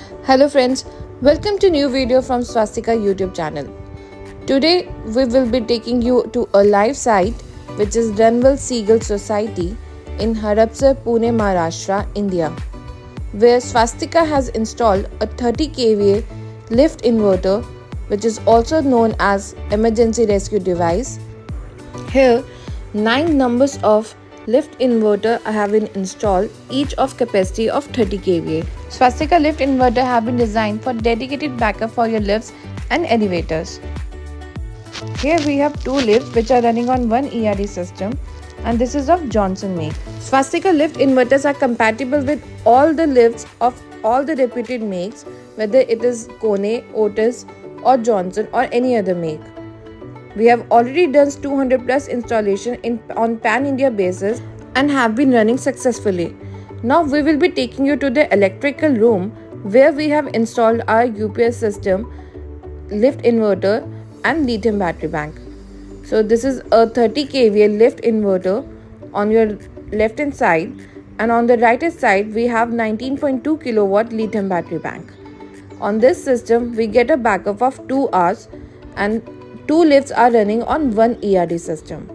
Hello friends, welcome to new video from Swastika YouTube channel. Today we will be taking you to a live site which is Dunwell Seagull Society in Harapsar, Pune, Maharashtra, India, where Swastika has installed a 30 kVA lift inverter which is also known as emergency rescue device. Here 9 numbers of lift inverter have been installed, each of capacity of 30 kVA. Swastika lift inverter have been designed for dedicated backup for your lifts and elevators. Here we have 2 lifts which are running on one ERD system, and this is of Johnson make. Swastika lift inverters are compatible with all the lifts of all the reputed makes, whether it is Kone, Otis or Johnson or any other make. We have already done 200 plus installation on pan-India basis and have been running successfully. Now we will be taking you to the electrical room where we have installed our UPS system, lift inverter and lithium battery bank. So this is a 30 kVA lift inverter on your left hand side, and on the right hand side we have 19.2 kilowatt lithium battery bank. On this system we get a backup of 2 hours and 2 lifts are running on one ERD system.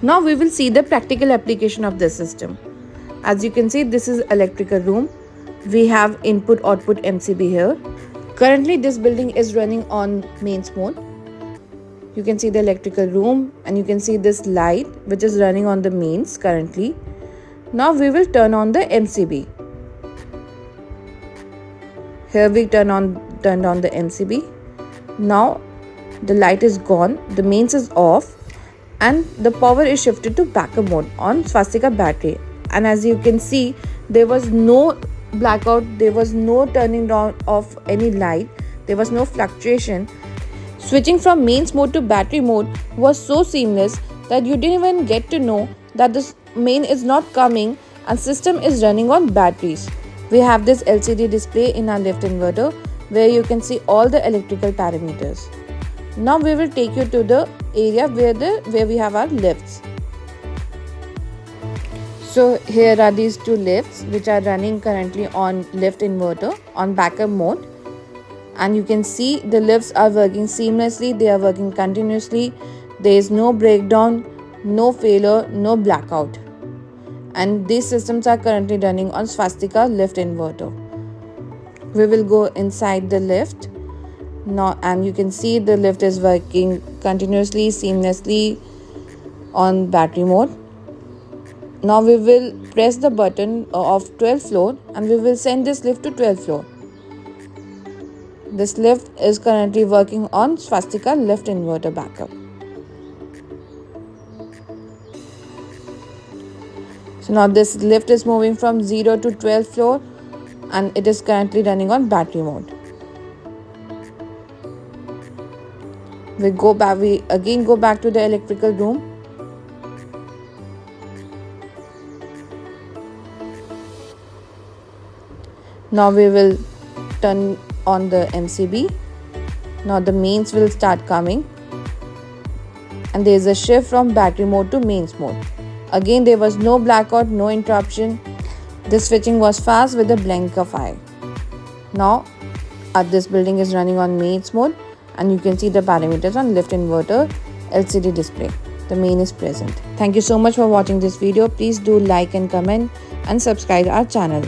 Now we will see the practical application of this system. As you can see, this is electrical room. We have input output MCB here. Currently this building is running on mains mode. You can see the electrical room and you can see this light which is running on the mains currently. Now we will turn on the MCB. Here we turned on the MCB. Now the light is gone, the mains is off, and the power is shifted to backup mode on Swastika battery. And as you can see, there was no blackout, there was no turning on of any light, there was no fluctuation. Switching from mains mode to battery mode was so seamless that you didn't even get to know that this main is not coming and system is running on batteries. We have this LCD display in our lift inverter where you can see all the electrical parameters. Now we will take you to the area where we have our lifts. So here are these 2 lifts which are running currently on lift inverter on backup mode, and you can see the lifts are working seamlessly, they are working continuously, there is no breakdown, no failure, no blackout. And these systems are currently running on Swastika lift inverter. We will go inside the lift now, and you can see the lift is working continuously, seamlessly on battery mode. Now we will press the button of 12th floor and we will send this lift to 12th floor. This lift is currently working on Swastika lift inverter backup. So now this lift is moving from 0 to 12th floor and it is currently running on battery mode. We again go back to the electrical room. Now we will turn on the MCB. Now the mains will start coming and there is a shift from battery mode to mains mode. Again there was no blackout, no interruption. The switching was fast with a blink of eye. Now this building is running on mains mode and you can see the parameters on lift inverter LCD display. The main is present. Thank you so much for watching this video. Please do like and comment and subscribe our channel.